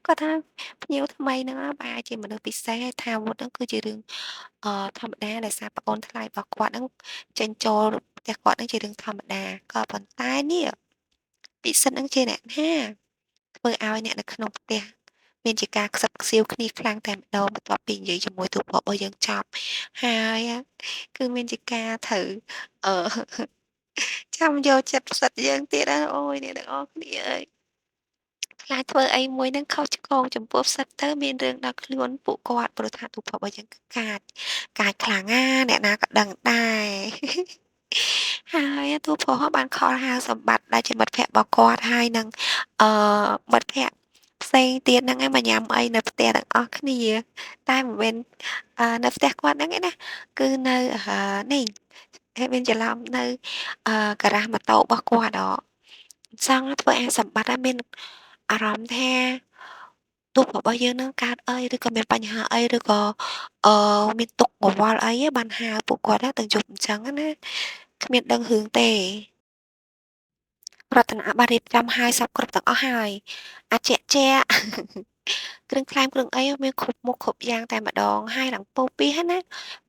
Speaker 1: គាត់ថាភ្ញៀវថ្មីហ្នឹងបែរជាមនុស្សពិសេសថាវុធហ្នឹងគឺជារឿងធម្មតាដោយសារប្អូនថ្លៃរបស់គាត់ហ្នឹងចេញចូលផ្ទះគាត់ហ្នឹងជារឿងធម្មតាក៏ប៉ុន្តែនេះពិសិដ្ឋហ្នឹងជាអ្នកណាធ្វើឲ្យអ្នកនៅក្នុងផ្ទះមានជាការខ្សឹបខ្សៀវគ្នាខ្លាំងតែម្ដងបន្ទាប់ពីនិយាយជាមួយទូប្រុសរបស់យើងចប់ហើយគឺមានជាការត្រូវអឺចាំយកចិត្តផ្សិតយើងទៀតអូយអ្នកទាំងអស់គ្នាអើយខ្លាចធ្វើអីមួយនឹងខុសឆ្គងចំពោះផ្សិតទៅមានរឿងដល់ខ្លួនពួកគាត់ព្រោះថាទូប្រុសរបស់យើងគឺកាចខ្លាំងណាអ្នកណាក៏ដឹងដែរហើយទូប្រុសបានខលហៅសម្បត្តិដែលជាមិត្តភក្តិរបស់គាត់ហើយនឹងអឺមិត្តភក្តិផ្សេងទៀតហ្នឹងឯងមកញ៉ាំអីនៅផ្ទះទាំងអស់គ្នាតែមិនមែននៅផ្ទះគាត់ហ្នឹងឯណាគឺនៅនេះហើយមានច្រឡំនៅការ៉ាសម៉ូតូរបស់គាត់សង្ឃធ្វើឲ្យសម្បត្តិមានអារម្មណ៍ថាទូករបស់យើងនឹងកើតអីឬក៏មានបញ្ហាអីឬក៏មានទុក្ខកង្វល់អីបានហៅពួកគាត់ទៅយប់អញ្ចឹងណាគ្មានដឹងរឿងទេរតនាបានរៀបចំឲ្យសពគ្រប់ទាំងអស់ហើយអាចជាក់គ្រឿងក្លែមគ្រឿងអីមានគ្រប់មុខគ្រប់យ៉ាងតែម្ដងហើយឡើងពោពីហ្នឹងណា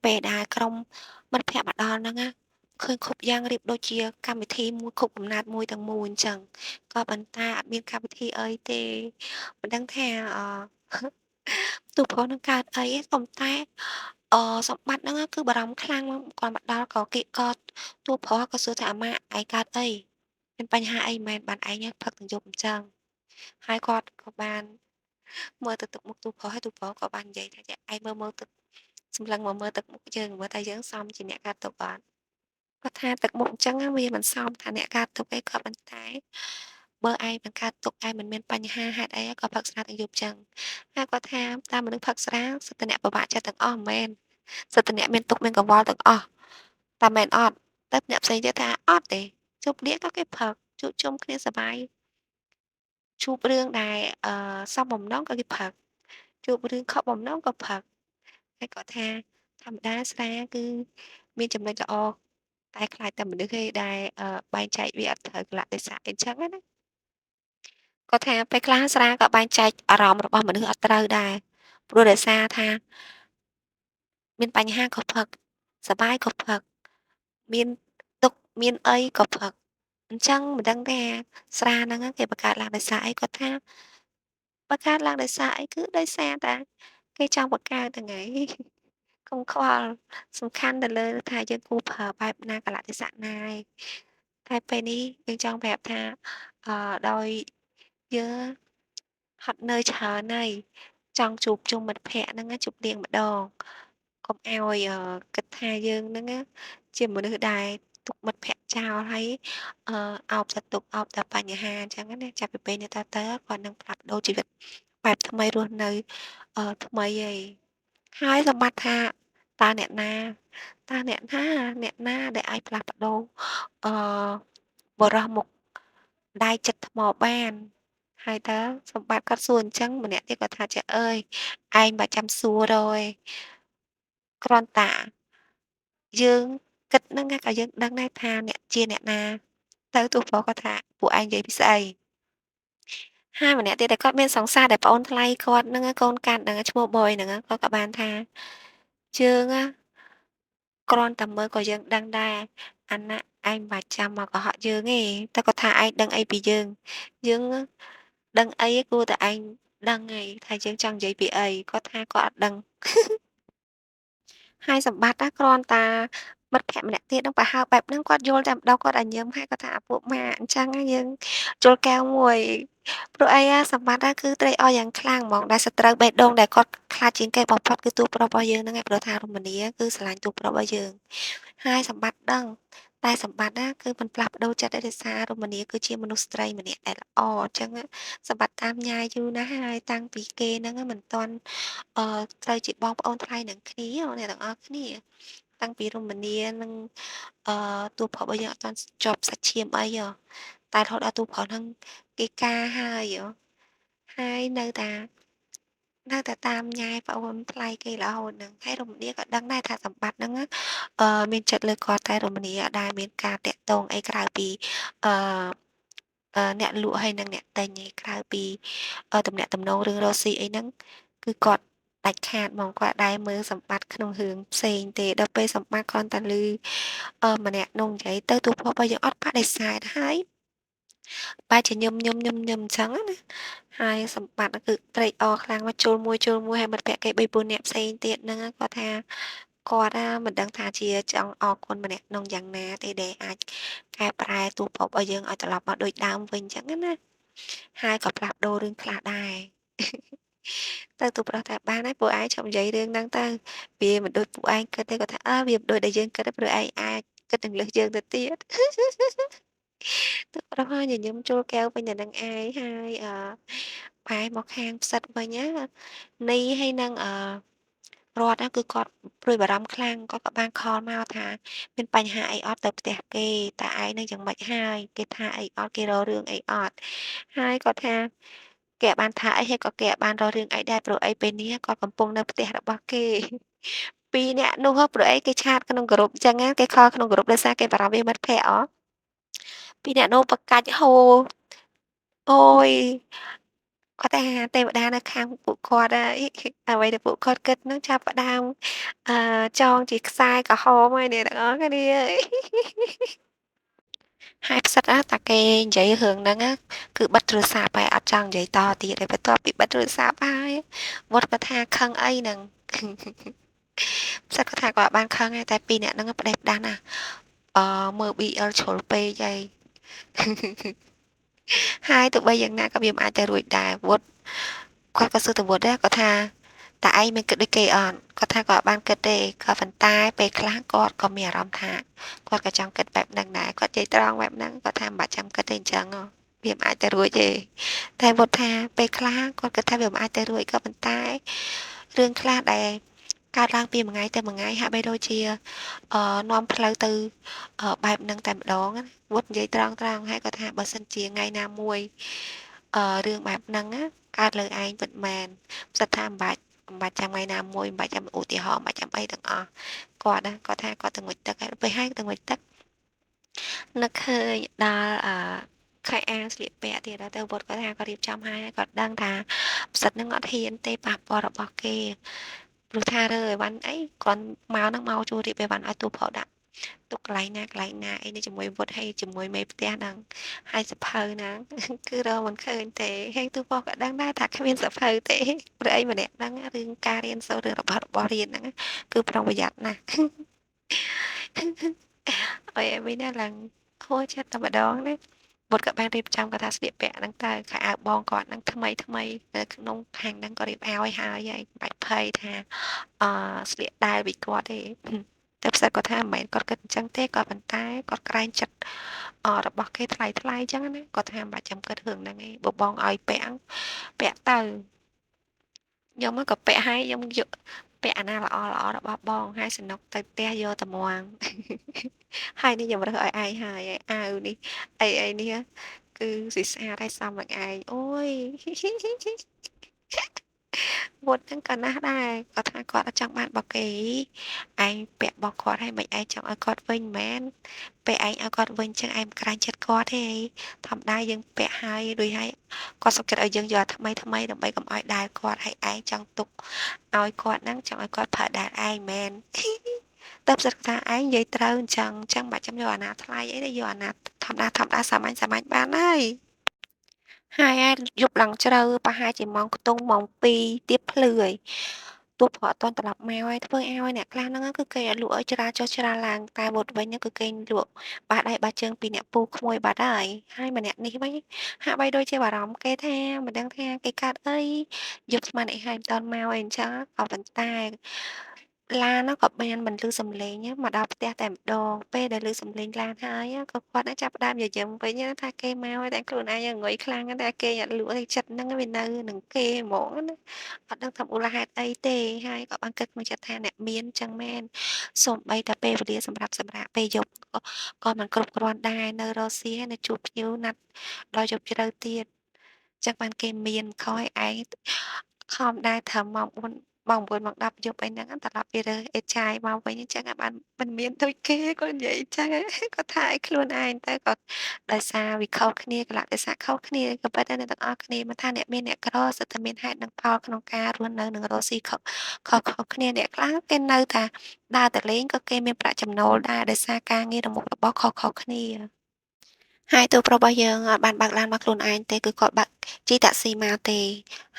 Speaker 1: ពេលដែលក្រុមមិត្តភក្តិមកដល់ហ្នឹងណាឃើញគ្រប់យ៉ាងរៀបដូចជាកម្មវិធីមួយគ្រប់កំណត់មួយទាំងមូលអញ្ចឹងក៏ប៉ុន្តែអត់មានកម្មវិធីអីទេមិនដឹងថាទូប្រុសនឹងកើតអីប៉ុន្តែសម្បត្តិហ្នឹងគឺបារម្ភខ្លាំងគាត់មកដល់ក៏គៀកកតតួប្រុសក៏សួរថាអាម៉ាក់ឯងកើតអីមានបញ្ហាអីមែនបានឯងផឹកទាំងយប់អញ្ចឹងហើយគាត់ក៏បានមើលទៅទឹកមុខទូប្រុសហើយទូប្រុសក៏បាននិយាយថាឯងមើលទឹកសម្លឹងមកមើលទឹកមុខយើងមើលថាយើងសមជាអ្នកកើតទុកអត់គាត់ថាទឹកមុខអញ្ចឹងវាមិនសមថាអ្នកកើតទុកអីក៏ប៉ុន្តែបើឯងមិនកើតទុកឯងមិនមានបញ្ហាហេតុអីក៏ផឹកស្រាទាំងយប់អញ្ចឹងហើយគាត់ថាតាមមនុស្សផឹកស្រាសិតតែអ្នកពិបាកចិត្តទាំងអស់មែនសិតតែអ្នកមានទុកមានកង្វល់ទាំងអស់តែមែនអត់តែអ្នកផ្សេងទៀតថាអត់ទេជប់លៀកក៏គេផឹកជួបជុំគ្នាសប្បាយជួបរឿងដែលសមបំណងក៏គេផឹកជួបរឿងខកបំណងក៏ផឹកហើយគាត់ថាធម្មតាស្រាគឺមានចំណុចល្អតែខ្លាចតែមនុស្សឯដែលបែងចែកវាអត់ត្រូវកលៈទេសៈអីចឹងណាគាត់ថាពេលខ្លះស្រាក៏បែងចែកអារម្មណ៍របស់មនុស្សអត់ត្រូវដែរព្រោះដោយសារថាមានបញ្ហាក៏ផឹកសប្បាយក៏ផឹកមានទុក្ខមានអីក៏ផឹកអញ្ចឹងមិនដឹងថាស្រាហ្នឹងគេបង្កើតឡើងដោយសារអីគាត់ថាបង្កើតឡើងដោយសារអីគឺដោយសារតែគេចង់បង្កើតហ្នឹងហើយកុំខ្វល់សំខាន់ទៅលើថាយើងគួរប្រើបែបណាកលៈទេសៈណាឯងតែពេលនេះយើងចង់ប្រាប់ថាដោយយើងហត់នឿយច្រើនហើយចង់ជួបជុំមិត្តភក្តិហ្នឹងជប់លៀងម្ដងកុំឲ្យគិតថាយើងហ្នឹងជាមនុស្សដែលទុកមិត្តភក្តិចោលហើយអោបតែទុក្ខអោបតែបញ្ហាអញ្ចឹងណាចាប់ពីពេលនេះតទៅគាត់នឹងផ្លាស់ប្ដូរជីវិតបែបថ្មីរស់នៅថ្មីហើយសម្បត្តិថាតើអ្នកណាតើអ្នកណាដែលអាចផ្លាស់ប្ដូរអឺបុរសមុខដៃចិត្តថ្មបានហើយតើសម្បត្តិគាត់សួរអញ្ចឹងម្នាក់ទៀតគាត់ថាចាអើយឯងបើចាំសួររយគ្រាន់តែយើងគិតហ្នឹងក៏យើងដឹងដែរថាអ្នកជាអ្នកណាទៅទូប្រុសគាត់ថាពួកឯងនិយាយពីស្អីហើយម្នាក់ទៀតដែលគាត់មានសង្សារដែលប្អូនថ្លៃគាត់ហ្នឹងកូនកាត់ហ្នឹងឈ្មោះប៊យហ្នឹងគាត់ក៏បានថាយើងគ្រាន់តែមើលក៏យើងដឹងដែរអាណ៎ឯងមិនបាច់ចាំមកកុហកយើងទេតែគាត់ថាឯងដឹងអីពីយើងដឹងអីគួរតែឯងដឹងហើយថាយើងចង់និយាយពីអីគាត់ថាគាត់អត់ដឹងហើយសម្បត្តិគ្រាន់តែ មិត្តភក្តិម្នាក់ទៀតហ្នឹងប្រហែលបែបហ្នឹងគាត់យល់តែម្ដងគាត់ឲ្យញឹមហើយគាត់ថាពួកម៉ាអញ្ចឹងយើងជល់កែវមួយព្រោះអីសម្បត្តិគឺត្រេកអរយ៉ាងខ្លាំងហ្មងដែលសត្រូវបេះដូងដែលគាត់ខ្លាចជាងគេបំផុតគឺតួប្រុសរបស់យើងហ្នឹងឯងព្រោះថារមនីគឺស្រឡាញ់តួប្រុសរបស់យើងហើយសម្បត្តិដឹងតែសម្បត្តិគឺមិនផ្លាស់ប្ដូរចិត្តទេដោយសាររមនីគឺជាមនុស្សស្រីម្នាក់ដែលល្អអញ្ចឹងសម្បត្តិតាមញ៉ាយយូរណាស់ហើយតាំងពីគេហ្នឹងមិនទាន់ត្រូវជាបងប្អូនថ្លៃនឹងគ្នាអ្នកទាំងអស់គ្នាតាំងពីរមនានឹងតួប្រុសរបស់យើងអត់ទាន់ជាប់សាច់ឈាមអីតែរហូតដល់តួប្រុសហ្នឹងគេការហើយហើយនៅតែតាមញ៉ាយប្អូនថ្លៃគេរហូតហ្នឹងហើយរមនាក៏ដឹងដែរថាសម្បត្តិហ្នឹងមានចិត្តលើគាត់តែរមនាអត់ដែលមានការតាក់ទងអីក្រៅពីអឺអ្នកលក់ហើយនិងអ្នកទិញឯក្រៅពីទំនាក់ទំនងរឿងរកស៊ីអីហ្នឹងគឺគាត់ដាច់ខាតហ្មងគាត់ដែលមើលសម្បត្តិក្នុងរឿងផ្សេងទេដល់ពេលសម្បត្តិគ្រាន់តែឮម្នាក់នោះនិយាយទៅទូភ័ព្វរបស់យើងអត់បដិសេធហើយបែរជាញឹមអញ្ចឹងណាហើយសម្បត្តិគឺត្រេកអរខ្លាំងមកជុលមួយហើយមិត្តភក្តិគេ3 4នាក់ផ្សេងទៀតហ្នឹងគាត់ថាគាត់មិនដឹងថាជាចង់អរគុណម្នាក់នោះយ៉ាងណាទេដែលអាចកែប្រែទូភ័ព្វរបស់យើងឲ្យត្រឡប់មកដូចដើមវិញអញ្ចឹងណាហើយក៏ផ្លាស់ប្ដូររឿងខ្លះដែរទៅទូប្រុសថាបានហើយពួកឯងឈប់និយាយរឿងហ្នឹងទៅវាមិនដូចពួកឯងគិតទេគាត់ថាវាមិនដូចដែលយើងគិតទេព្រោះឯងអាចគិតនឹងលើសយើងទៅទៀតទូប្រុសញញឹមចូលកែវវិញតែនឹងឯងហើយបែរមកខាងផ្សិតវិញណានេះហើយនឹងរត់គឺគាត់ព្រួយបារម្ភខ្លាំងគាត់ក៏បានខលមកថាមានបញ្ហាអីអត់ទៅផ្ទះគេតែឯងនឹងយ៉ាងម៉េចហើយគេថាអីអត់គេរករឿងអីអត់ហើយគាត់ថាគេបានថាអីហើយក៏គេបានរករឿងអីដែរព្រោះអីពេលនេះគាត់កំពុងនៅផ្ទះរបស់គេពីរនាក់នោះព្រោះអីគេឆាតក្នុងក្រុមអញ្ចឹងគេខលក្នុងក្រុមដោយសារគេបារម្ភវាមិត្តភក្តិពីរនាក់នោះប្រកាច់ហូរអូយគាត់ថាទេវតានៅខាងពួកគាត់ហើយអ្វីដែលពួកគាត់គិតនឹងចាប់ផ្ដើមចងជាខ្សែក្រហមហើយអ្នកទាំងអស់គ្នាអើយហើយផ្សិតតាគេនិយាយរឿងហ្នឹងគឺបិទទូរស័ព្ទហើយអត់ចង់និយាយតទៀតហើយបន្ទាប់ពីបិទទូរស័ព្ទហើយវត្តគាត់ថាខឹងអីហ្នឹងផ្សិតគាត់ថាគាត់បានខឹងតែពីរអ្នកហ្នឹងផ្ដេសផ្ដាស់ណាមើល BL ជ្រុលពេកហើយហើយទោះបីយ៉ាងណាក៏វាមិនអាចទៅរួចដែរវត្តគាត់ក៏សួរទៅវត្តដែរគាត់ថាតើឯងមានគិតដូចគេអត់គាត់ថាគាត់អត់បានគិតទេក៏ប៉ុន្តែពេលខ្លះគាត់ក៏មានអារម្មណ៍ថាគាត់ក៏ចង់គិតបែបហ្នឹងដែរគាត់និយាយត្រង់បែបហ្នឹងគាត់ថាមិនបាច់ចាំគិតទេអញ្ចឹងវាមិនអាចទៅរួចទេតែវត្តថាពេលខ្លះគាត់គិតថាវាមិនអាចទៅរួចក៏ប៉ុន្តែរឿងខ្លះដែលកើតឡើងពីមួយថ្ងៃទៅមួយថ្ងៃហាក់បីដូចជានាំផ្លូវទៅបែបហ្នឹងតែម្ដងណាវត្តនិយាយត្រង់ហើយគាត់ថាបើសិនជាថ្ងៃណាមួយរឿងបែបហ្នឹងកើតលើឯងពិតមែនផ្សិតថាមិនបាច់ចាំថ្ងៃណាមួយមិនបាច់ចាំឧទាហរណ៍មិនបាច់ចាំអីទាំងអស់គាត់ថាគាត់ទៅងុយទឹកហើយពេលហើយទៅងុយទឹកនឹកឃើញដល់ខែអាវស្លៀកពាក់ទៀតទៅវត្តគាត់ថាគាត់រៀបចំហើយគាត់ដឹងថាផ្សិតនឹងអត់ហ៊ានទេប៉ះពាល់របស់គេព្រោះថារើអីវ៉ាន់អីគាត់មកនឹងមកជួរៀបអីវ៉ាន់ឲ្យទូផោដាក់ទុកកន្លែងណាអីនេះជាមួយវត្តហើយជាមួយមេផ្ទះហ្នឹងហើយសភៅហ្នឹងគឺរកមិនឃើញទេហើយទូផោក៏ដឹងដែរថាគ្មានសភៅទេព្រោះអីម្នាក់ហ្នឹងរឿងការរៀនសូត្ររឿងរបស់រៀនហ្នឹងគឺប្រុងប្រយ័ត្នណាស់អីវិញណាឡើងហួចចិត្តតែម្ដងណាបុតក៏បានរៀបចំគាត់ថាស្លៀកពាក់ហ្នឹងទៅខោអាវបងគាត់ហ្នឹងថ្មីនៅក្នុងខាងហ្នឹងក៏រៀបអាវឲ្យហើយបាច់ភ័យថាស្លៀកដែលពីគាត់ទេតែផ្សិតគាត់ថាមិនមែនគាត់គិតអញ្ចឹងទេគាត់ប៉ុន្តែគាត់ក្រែងចិត្តរបស់គេថ្លៃអញ្ចឹងណាគាត់ថាមិនបាច់ចាំគិតរឿងហ្នឹងឯងបើបងឲ្យពាក់ទៅខ្ញុំក៏ពាក់ឲ្យខ្ញុំយកពាក់អាណាល្អរបស់បងហើយសំណុកទៅផ្ទះយកតែមួងហើយនេះខ្ញុំរើសឲ្យឯងហើយអាវនេះអីនេះគឺស្អាតស្អាតហើយសមនឹងឯងអូយវត្តហ្នឹងក៏ណាស់ដែរគាត់ថាគាត់អត់ចង់បានបកគេឯងពាក់បោះគាត់ហើយមិនឯងចង់ឲ្យគាត់វិញមែនពេលឯងឲ្យគាត់វិញចឹងឯងក្រាញ់ចិត្តគាត់ទេធម្មតាយើងពាក់ហើយរួចហើយគាត់សុខចិត្តឲ្យយើងយកថ្មីដើម្បីកុំឲ្យដែលគាត់ហើយឯងចង់ទុកឲ្យគាត់ហ្នឹងចង់ឲ្យគាត់ប្រើដែលឯងមែនតែផ្សិតថាឯងនិយាយត្រូវអញ្ចឹងបាច់ចាំយកអាណាថ្លៃអីទេយកអាណាធម្មតាសាមញ្ញបានហើយហើយយប់ឡើងជ្រៅប្រហែលជាម៉ោងខ្ទង់ម៉ោង2ទៀបភ្លឺហើយ ទោះព្រោះអត់ទាន់ត្រឡប់មកហើយធ្វើឲ្យអ្នកខ្លះហ្នឹងគឺគេលក់ឲ្យច្រាលចុះច្រាលឡើងតែមុតវិញហ្នឹងគឺគេលក់បាសដៃបាសជើងពីអ្នកពូក្មួយបាត់ហើយម្នាក់នេះវិញហាក់បីដូចជាបារម្ភគេថាមិនដឹងថាគេកើតអីយប់ស្មាននេះហើយមិនទាន់មកអីអញ្ចឹងក៏ប៉ុន្តែឡានហ្នឹងក៏បានបន្លឺសំឡេងមកដល់ផ្ទះតែម្ដងពេលដែលឮសំឡេងឡានហើយក៏គាត់ចាប់ផ្ដើមញញឹមវិញថាគេមកហើយតែខ្លួនឯងងុយខ្លាំងតែគេអត់លក់ទេចិត្តហ្នឹងវានៅនឹងគេហ្មងណា អត់ដឹងថាមូលហេតុអីទេហើយក៏បានគិតក្នុងចិត្តថាអ្នកមានចឹងមែនសូម្បីតែពេលវេលាសម្រាប់សម្រាកពេលយប់ក៏មិនគ្រប់គ្រាន់ដែរនៅរកស៊ីនៅជួបភ្ញៀវណាត់ដល់យប់ជ្រៅទៀតចឹងបានគេមានខំឲ្យឯងខំដែរត្រឹមម៉ោង4ម៉ោង9ម៉ោង10យប់អីហ្នឹងត្រឡប់ពីរើអេចាយមកវិញអញ្ចឹងបានមិនមានដូចគេគាត់និយាយចឹងគាត់ថាឲ្យខ្លួនឯងទៅគាត់ដោយសារវាខុសគ្នាកលៈទេសៈខុសគ្នាក៏ប៉ុន្តែអ្នកទាំងអស់គ្នាមិនថាអ្នកមានអ្នកក្រសុទ្ធតែមានហេតុនិងផលក្នុងការរស់នៅនិងរស់ស៊ីខុសគ្នាអ្នកខ្លះគេនៅតែដើរតែលេងក៏គេមានប្រាក់ចំណូលដែរដោយសារការងាររមុខរបរខុសគ្នាហើយតួប្រុសរបស់យើងអត់បានបើកឡានមកខ្លួនឯងទេគឺគាត់បើកជិះតាក់ស៊ីមកទេ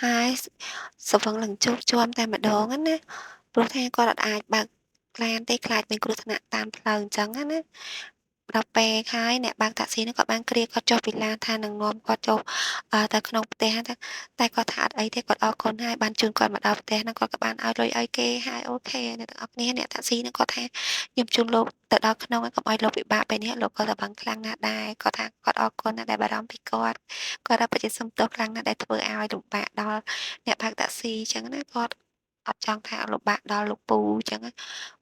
Speaker 1: ហើយសង្វឹងនឹងជួបជាំតែម្ដងណាព្រោះថាគាត់អត់អាចបើកឡានទេខ្លាចមានគ្រោះថ្នាក់តាមផ្លូវអញ្ចឹងណាដល់ពេលហើយអ្នកបើកតាក់ស៊ីនោះក៏បានគ្រាគាត់ចុះពីឡានថានឹងនាំគាត់ចុះទៅក្នុងផ្ទះតែគាត់ថាអត់អីទេគាត់អរគុណហើយបានជូនគាត់មកដល់ផ្ទះហ្នឹងគាត់ក៏បានឲ្យលុយឲ្យគេហើយអូខេអ្នកទាំងអស់គ្នាអ្នកតាក់ស៊ីហ្នឹងគាត់ថាខ្ញុំជូនលោកទៅដល់ក្នុងហើយកុំឲ្យលោកពិបាកពេលនេះលោកក៏លំបាំងខ្លាំងណាស់ដែរគាត់ថាគាត់អរគុណណាស់ដែលបារម្ភពីគាត់បជាសុំទោសខ្លាំងណាស់ដែលធ្វើឲ្យលំបាកដល់អ្នកផឹកតាក់ស៊ីអញ្ចឹងណាគាត់អត់ចង់ថាលំបាកដល់លោកពូអញ្ចឹង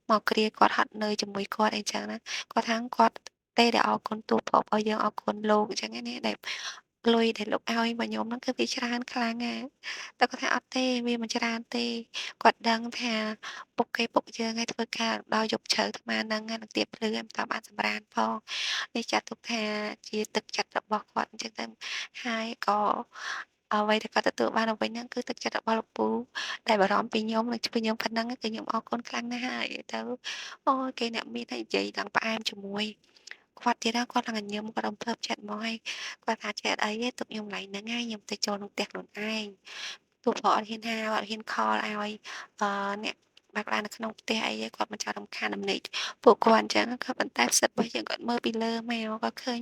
Speaker 1: មកគ្រាគាត់ហត់នឿយជាមួយគាត់អីចឹងណាគាត់ថាគាត់ទេដែលអរគុណទូប្រុសរបស់យើងអរគុណលោកអញ្ចឹងណាដែលលុយដែលលោកឲ្យមកខ្ញុំហ្នឹងគឺវាច្រើនខ្លាំងណាស់តែគាត់ថាអត់ទេវាមិនច្រើនទេគាត់ដឹងថាពុកគេពុកយើងឲ្យធ្វើការដល់យប់ជ្រៅអាត្មាហ្នឹងនឹងទៀបភ្លឺឲ្យមិនតាមបានសម្រានផងនេះចាត់ទុកថាជាទឹកចិត្តរបស់គាត់អញ្ចឹងទៅហើយក៏អ្វីដែលគាត់ទទួលបានទៅវិញហ្នឹងគឺទឹកចិត្តរបស់លោកពូដែលបារម្ភពីខ្ញុំនិងជួយខ្ញុំប៉ុណ្ណឹងគឺខ្ញុំអរគុណខ្លាំងណាស់ហើយទៅអូយគេអ្នកមានតែនិយាយឡើងផ្អែមជាមួយគាត់ទៀតណាគាត់ឡើងញញឹមគាត់រំភើបចិត្តហ្មងហើយគាត់ថាចេះអត់អីទេទុកខ្ញុំកន្លែងហ្នឹងហើយខ្ញុំទៅចូលក្នុងផ្ទះខ្លួនឯងទោះព្រោះអត់ហ៊ានហាអត់ហ៊ានខលឲ្យអ្នកបើកឡាននៅក្នុងផ្ទះអីទេគាត់មិនចង់រំខានដំណេកពួកគាត់អញ្ចឹងក៏ប៉ុន្តែផ្សិតរបស់យើងគាត់មើលពីលើមកគាត់ឃើញ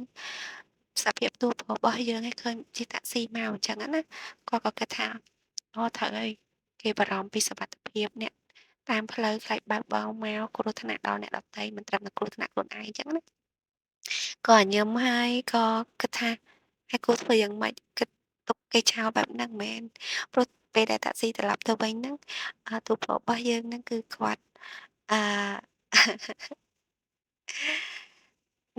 Speaker 1: សភាពតួរបស់យើងឲ្យឃើញជិះតាក់ស៊ីមកអញ្ចឹងណាគាត់ក៏គិតថាអូត្រូវហើយគេបារម្ភពីសុវត្ថិភាពអ្នកតាមផ្លូវខ្លាចបើកបរមកគ្រោះថ្នាក់ដល់អ្នកដទៃមិនត្រឹមតែគ្រោះថ្នាក់ខ្លួនឯងអញ្ចឹងណាក៏ញញឹមហើយក៏គិតថាហើយគួរធ្វើយ៉ាងម៉េចគិតទុកគេចោលបែបហ្នឹងមែនព្រោះពេលដែលតាក់ស៊ីត្រឡប់ទៅវិញហ្នឹងទូប្រុសរបស់យើងហ្នឹងគឺគាត់អឺ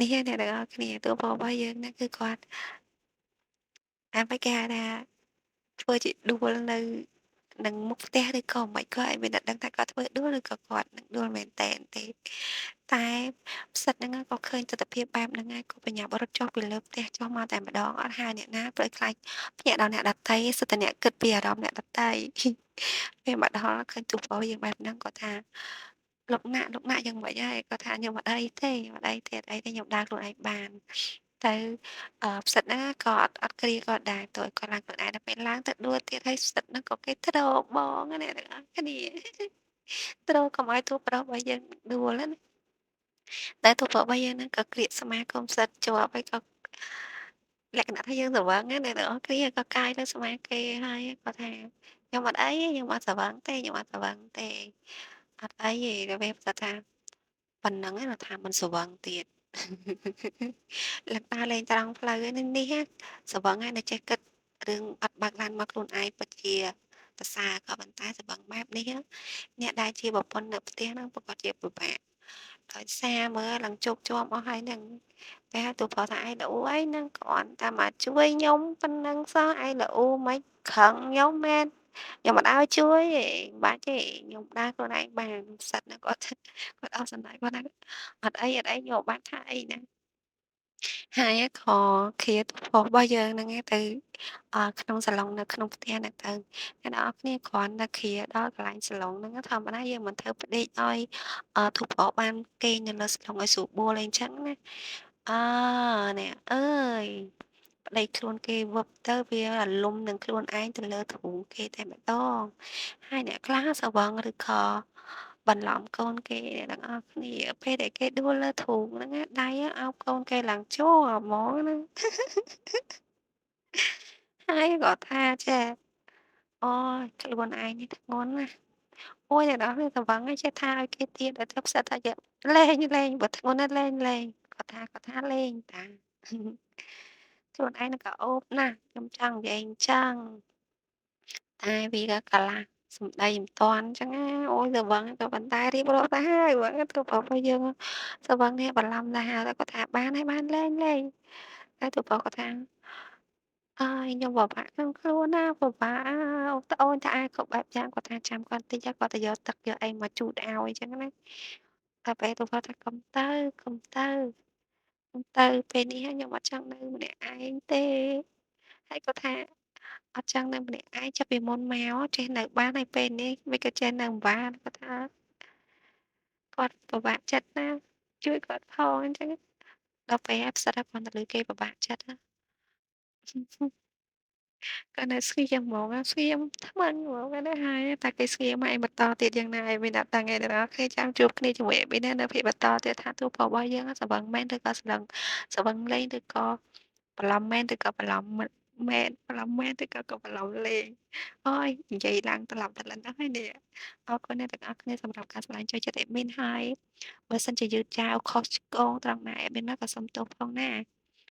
Speaker 1: នេះអ្នកទាំងអស់គ្នាទូប្រុសរបស់យើងហ្នឹងគឺគាត់គេហៅថាធ្វើជាដួលនៅនឹងមុខផ្ទះឬក៏មិនក៏ឲ្យមានតែដឹងថាគាត់ធ្វើដួលឬក៏គាត់នឹងដួលមែនតែនទេតែផ្សិតហ្នឹងក៏ឃើញទស្សនភាពបែបហ្នឹងហើយក៏បញ្ញាប់រត់ចុះពីលើផ្ទះចុះមកតែម្ដងអត់ហៅអ្នកណាព្រោះខ្លាចភ្ញាក់ដល់អ្នកដទៃសុទ្ធតែអ្នកគិតពីអារម្មណ៍អ្នកដទៃពេលមកដល់ឃើញទូប្រុសយើងបែបហ្នឹងគាត់ថាលោកណាក់យ៉ាងម៉េចហើយគាត់ថាខ្ញុំអត់អីទេខ្ញុំដើរខ្លួនឯងបានទៅផ្សិតហ្នឹងក៏អត់គ្រាគាត់ដែរទោះគាត់ឡើងខ្លួនឯងដល់ពេលឡើងទៅដួលទៀតហើយផ្សិតហ្នឹងក៏គេទ្របងអ្នកទាំងអស់គ្នាទ្រកុំឲ្យទូប្រុសរបស់យើងដួលណាតែទូប្រុសរបស់យើងហ្នឹងក៏ក្រៀកស្មាគុំផ្សិតជាប់ហើយក៏លក្ខណៈថាយើងស្រវឹងណាអ្នកទាំងអស់គ្នាក៏កាយទៅស្មាគេហើយគាត់ថាខ្ញុំអត់អីទេខ្ញុំអត់ស្រវឹងទេខ្ញុំអត់ស្រវឹងទេអត់អីទេតែវាគាត់ថាប៉ុណ្ណឹងឯងថាមិនស្រវឹងទៀតឡើងដើរលេងត្រង់ផ្លូវនេះណាស្រវឹងហើយនៅចេះគិតរឿងអត់បើកឡានមកខ្លួនឯងពិតជាប្រសើរក៏ប៉ុន្តែស្រវឹងបែបនេះអ្នកដែលជាប្រពន្ធនៅផ្ទះហ្នឹងប្រកាសជាពិបាកដោយសារមើលឡើងជោគជាំអស់ហើយហ្នឹងតែទូប្រុសថាឯងល្អូអីហ្នឹងគ្រាន់តែមកជួយខ្ញុំប៉ុណ្ណឹងសោះឯងល្អូមិនខឹងខ្ញុំមែនខ្ញុំមិនឲ្យជួយទេមិនបាច់ទេខ្ញុំដើរខ្លួនឯងបានសិតហ្នឹងគាត់អស់សំណើចគាត់ថាអត់អីខ្ញុំមិនបានថាអីណាហើយក៏ឃាតប្រុសរបស់យើងហ្នឹងឯងទៅក្នុងសាឡុងនៅក្នុងផ្ទះហ្នឹងទៅអ្នកនរគ្នាគ្រាន់តែឃាដល់កន្លែងសាឡុងហ្នឹងធម្មតាយើងមិនធ្វើផ្ដេកឲ្យធូបប្រុសបានគេងនៅលើសាឡុងឲ្យស្រួលបួលអីអញ្ចឹងណាអើអ្នកអើយ ប្តីខ្លួនគេវឹបទៅវាអាលុំនឹងខ្លួនឯងទៅលើទ្រូងគេតែម្ដងហើយអ្នកខ្លះស្រវឹងឬក៏បន្លំកូនគេអ្នកទាំងអស់គ្នាពេលដែលគេដួលលើទ្រូងហ្នឹងណាដៃអោបកូនគេឡើងជាប់ហ្មងណាហើយគាត់ថាចេះអូយខ្លួនឯងនេះធ្ងន់ណាស់អូយអ្នកនរគ្នាស្រវឹងហើយចេះថាឲ្យគេទៀតឲ្យទៅផ្សិតថាយកលេងបើធ្ងន់ណាស់លេងគាត់ថាលេងតាខ្លួនឯងនឹងក៏អូបណាស់ខ្ញុំចង់និយាយអញ្ចឹងតែវាក៏កាលាសម្ដីមិនទាន់អញ្ចឹងណាអូយស្រវឹងក៏ប៉ុន្តែរៀបរាប់ទៅហើយបើទៅប្រុសរបស់យើងស្រវឹងនេះបន្លំទៅហើយគាត់ថាបានហើយបានលេងតែទៅប្រុសគាត់ថាអើយខ្ញុំពិបាកក្នុងខ្លួនណាពិបាកត្អូញត្អែគ្រប់បែបយ៉ាងគាត់ថាចាំគាត់តិចគាត់ទៅយកទឹកយកអីមកជូតឲ្យអញ្ចឹងណាតែពេលទៅគាត់ថាកុំទៅពេលនេះខ្ញុំអត់ចង់នៅម្នាក់ឯងទេហើយគាត់ថាអត់ចង់នៅម្នាក់ឯងចាប់ពីមុនមកចេះនៅបានហើយពេលនេះមិនក៏ចេះនៅមិនបានគាត់ថាគាត់ពិបាកចិត្តណាស់ជួយគាត់ផងអញ្ចឹងដល់ពេលផ្សិតហើយគាត់ទៅលើគេពិបាកចិត្តណាគាត់នៅស្ងៀមហ្មងស្ងៀមថ្មឹងហ្មងណាហើយតែគេស្ងៀមហើយបន្តទៀតយ៉ាងណាឯងមានអ្នកដឹងឯណាគេចាំជួបគ្នាជាមួយឯមាននៅពេលបន្តទៀតថាទូរបស់យើងស្រវឹងមែនឬក៏ស្រវឹងលេងឬក៏បន្លំមែនឬក៏បន្លំមែនបន្លំមែនឬក៏បន្លំលេងអូយនិយាយឡើងត្រឡប់ទៅលិនអស់ហើយនេះអរគុណអ្នកទាំងអស់គ្នាសម្រាប់ការស្វែងចូលចិត្តអេមីនហើយបើសិនជាយឺតយ៉ាវខុសឆ្គងត្រង់ណាអេមីនណាក៏សូមទោសផងណា